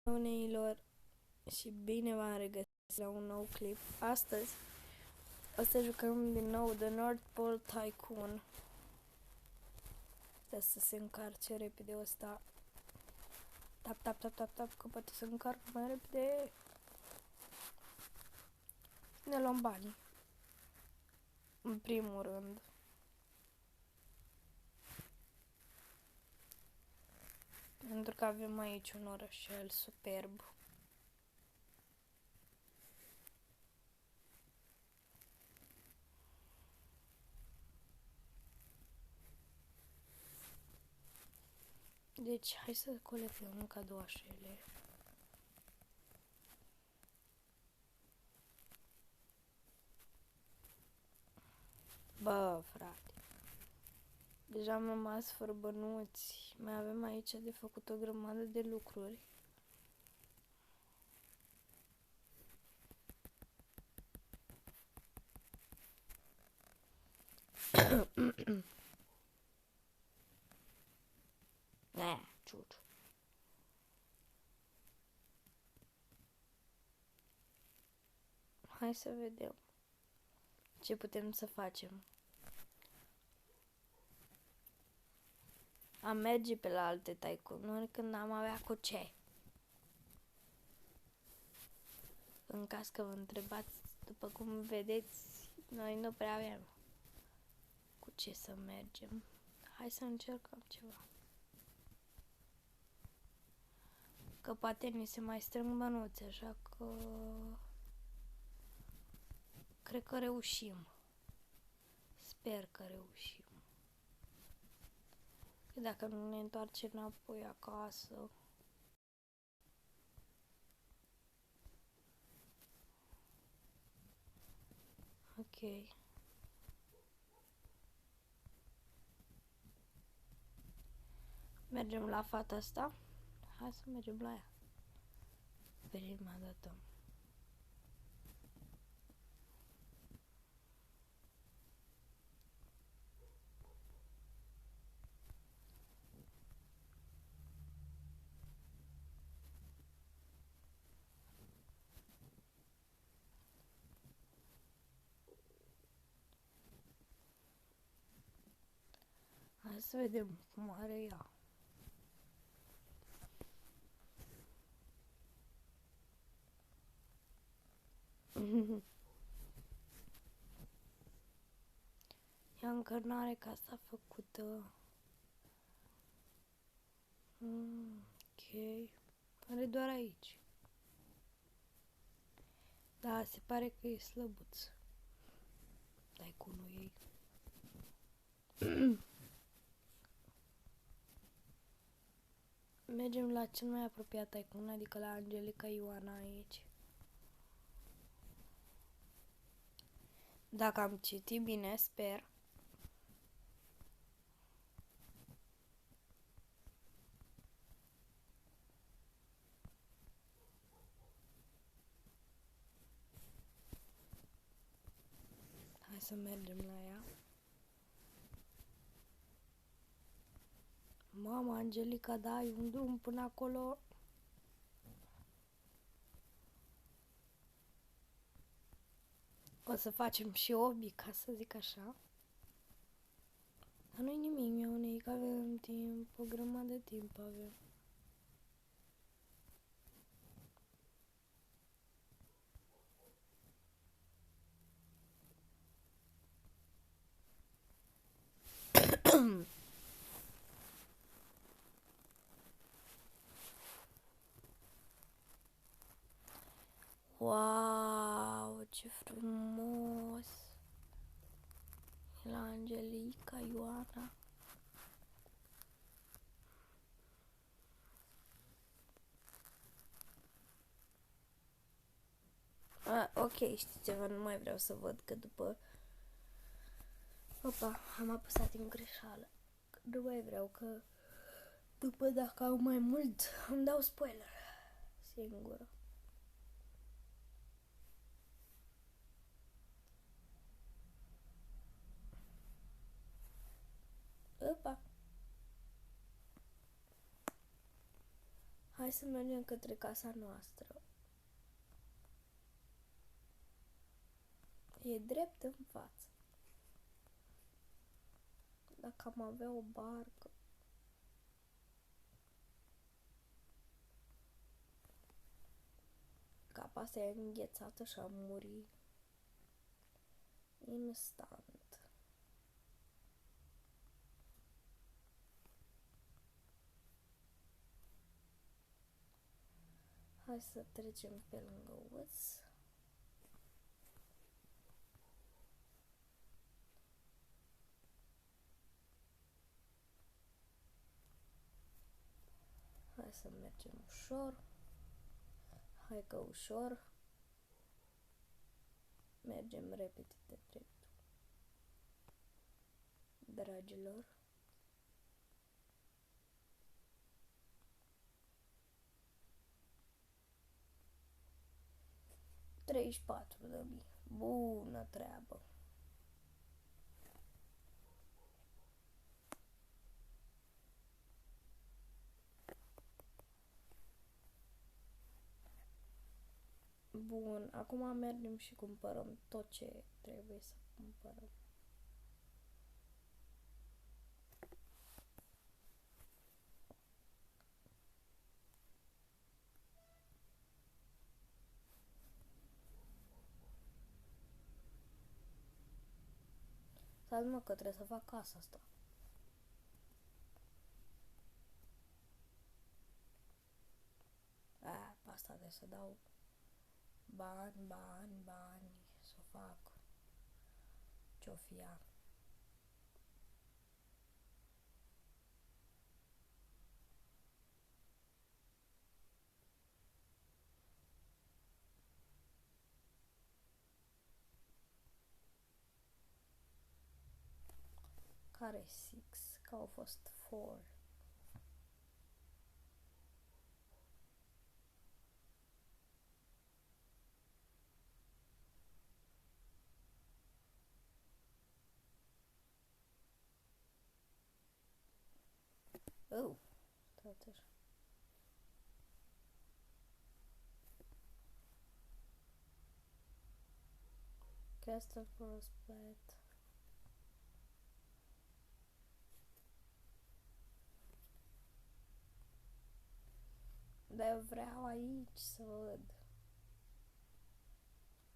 Neilor și bine v-am regăsit la un nou clip. Astăzi o să jucăm din nou The North Pole Tycoon. Stai să se încarce repede ăsta. Tap, tap, tap, tap, tap, că poate să încarcă mai repede. Ne luăm banii. În primul rând. Pentru că avem aici un orășel superb. Deci, hai să colectăm încă două așele. Bă, frate. Deja am rămas fără bănuți. Mai avem aici de făcut o grămadă de lucruri. Ciuciu. Hai să vedem ce putem să facem. Am merge pe la alte tycoon-uri când am avea cu ce. În caz că vă întrebați, după cum vedeți, noi nu prea avem cu ce să mergem. Hai să încercăm ceva. Că poate ni se mai strâng bănuți, așa că cred că reușim. Sper că reușim. Că dacă nu ne întoarcem înapoi acasă. Ok. Mergem la fata asta? Hai să mergem la ea. Prima dată. Hai să vedem cum are ea. Ea încă n-are casa făcută. Ok. Are doar aici. Da, se pare că e slăbuț. Tycoon-ul ei. Mergem la cel mai apropiat tycoon, adică la Angelica Ioana aici. Dacă am citit bine, sper. Hai să mergem la ea. Mama, Angelica, da, ai un drum până acolo. O să facem și obi, ca să zic așa. Dar nu-i nimic, mi-au unic, avem timp, o grămadă de timp avem. Wow, ce frumos! La Angelica Ioana. Ok, știi ceva, nu mai vreau să văd că după... Opa, am apăsat în greșeală. Nu mai vreau că după dacă au mai mult îmi dau spoiler singură. Opa. Hai să mergem către casa noastră. E drept în față. Dacă am avea o barcă. Capa asta e înghețată și am murit instant. Hai să trecem pe lângă uț. Hai să mergem ușor. Hai că ușor. Mergem repede de dreptul. Dragilor. $34.000. Bună treabă. Bun, acum mergem și cumpărăm tot ce trebuie să cumpărăm. Stați mă că trebuie să fac casa asta. Pe asta trebuie să dau bani, să o fac. Ce-o fi ea. Care 6? Că au fost 4. Oh, tot așa. Castle Prospect. Dar eu vreau aici să văd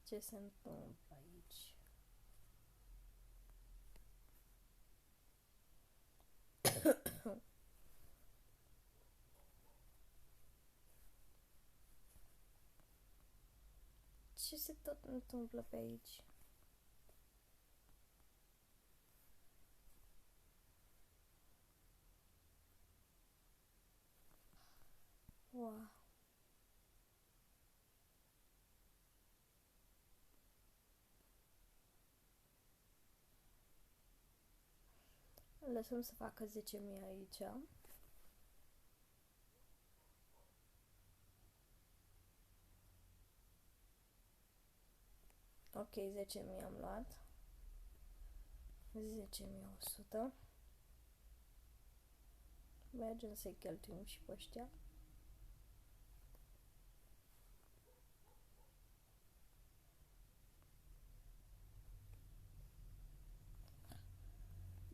ce se întâmplă aici. Ce se tot întâmplă pe aici? Wow. Lăsăm să facă 10.000 aici. Ok, 10.000 am luat. 10.100. Mergem să-i cheltuim și pe ăștia.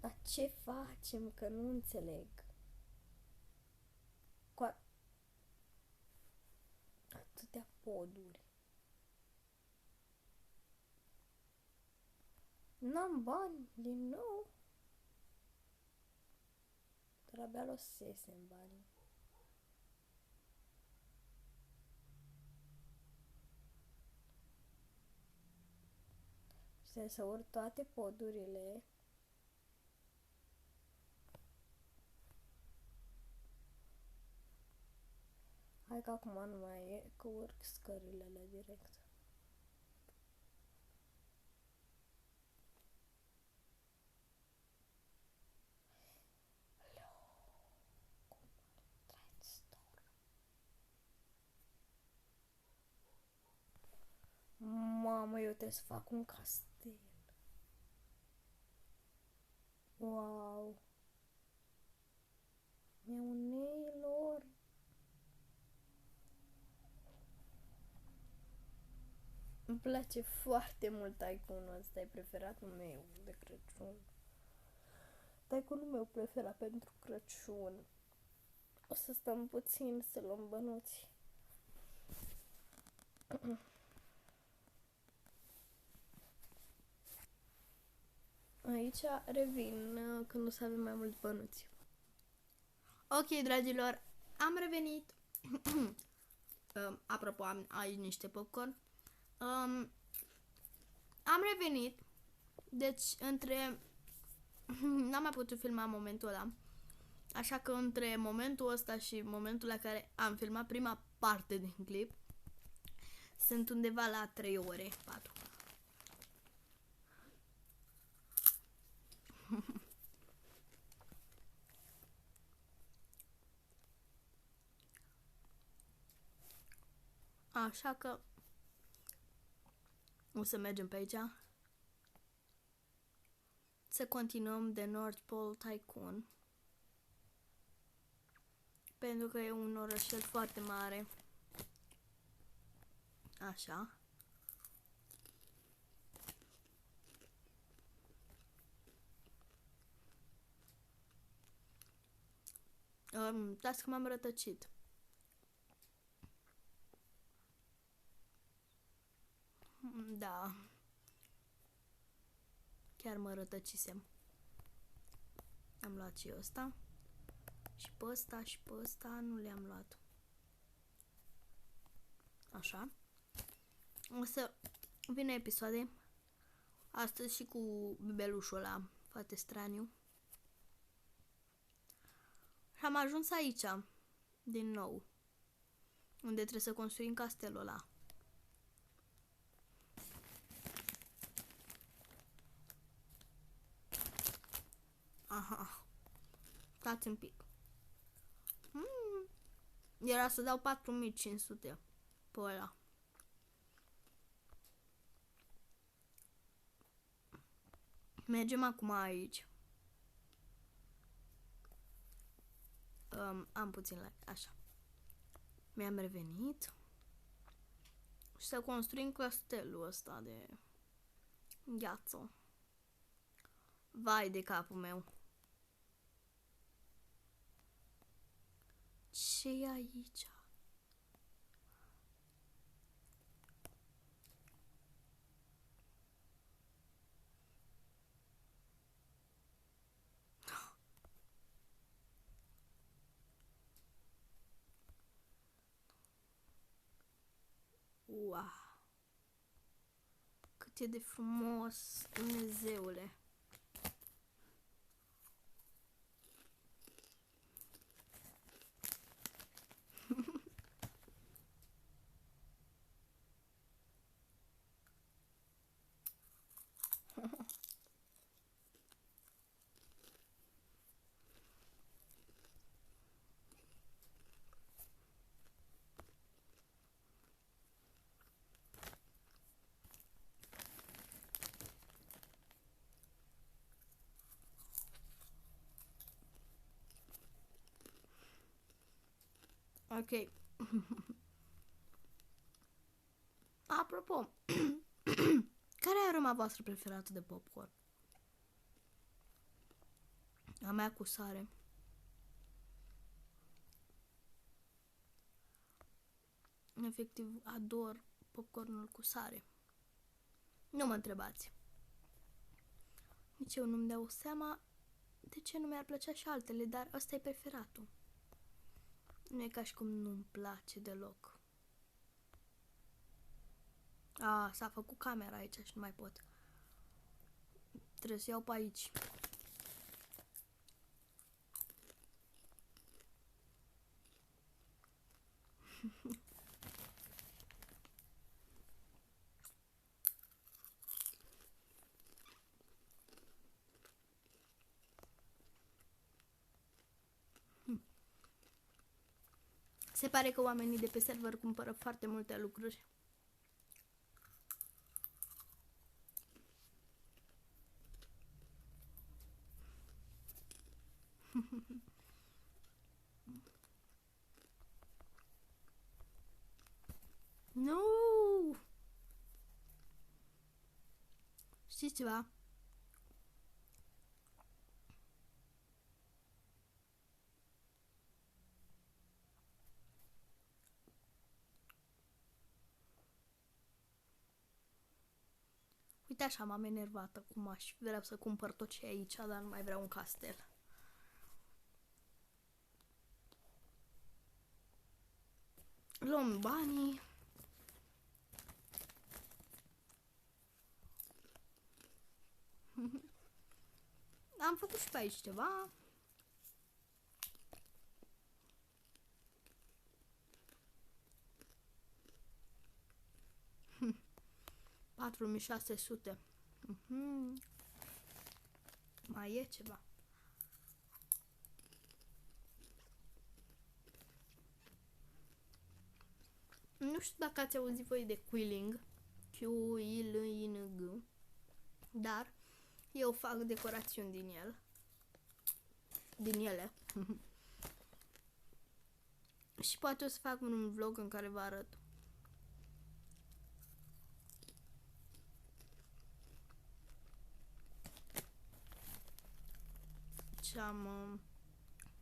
Dar ce facem? Că nu înțeleg. Cu atâtea poduri. N-am bani din nou. Dar abia lăsesem banii. Și să urc toate podurile. Hai că acum nu mai e, că urc scările la direct. Mamă, eu trebuie să fac un castel. Wow. Mi-au neilor. place foarte mult Tycoon-ul ăsta, e preferatul meu de Crăciun. Tycoon-ul meu preferat pentru Crăciun. O să stăm puțin să luăm bănuți. Aici revin când o să avem mai mulți bănuți. Ok, dragilor, am revenit. Apropo, am aici niște popcorn. Am revenit. Deci, n-am mai putut filma momentul ăla. Așa că între momentul ăsta și momentul la care am filmat prima parte din clip, sunt undeva la 3 ore, 4. Așa că o să mergem pe aici să continuăm de North Pole Tycoon, pentru că e un orășel foarte mare. Așa. Las că m-am rătăcit. Da. Chiar mă rătăcisem. Am luat și ăsta. Și pe ăsta și pe ăsta nu le-am luat. Așa. O să vină episoade astăzi și cu bebelușul ăla foarte straniu. Și am ajuns aici din nou, unde trebuie să construim castelul ăla. Aha. Stați un pic. Era să dau 4500 pe ăla. Mergem acum aici. Am puțin la... Așa. Mi-am revenit. Și să construim castelul ăsta de gheață. Vai de capul meu. Ce e aici? Wow! Cât e de frumos, Dumnezeule! Ok. Apropo, care e aroma voastră preferată de popcorn? A mea cu sare. Efectiv, ador popcornul cu sare. Nu mă întrebați. Nici eu nu-mi dau seama de ce nu mi-ar plăcea și altele, dar ăsta e preferatul. Nu e ca și cum nu-mi place deloc. S-a făcut camera aici și nu mai pot. Trebuie să iau pe aici. Se pare că oamenii de pe server cumpără foarte multe lucruri. Nu! Știți ceva? Uite așa m-am enervat acum și vreau să cumpăr tot ce e aici, dar nu mai vreau un castel. Luăm banii. Am făcut și pe aici ceva. $4.600. Mai e ceva. Nu știu dacă ați auzit voi de quilling. Q-I-L-I-N-G. Dar eu fac decorațiuni din el. Din ele. Și poate o să fac un vlog în care vă arăt. Ce am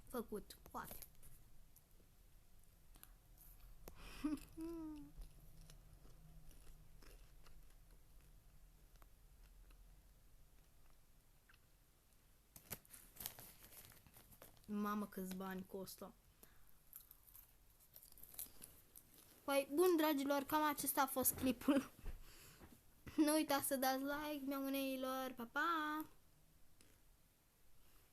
făcut, poate. Mamă, câți bani costă. Păi, bun, dragilor, cam acesta a fost clipul. Nu uitați să dați like, mi-au uneilor, pa, pa!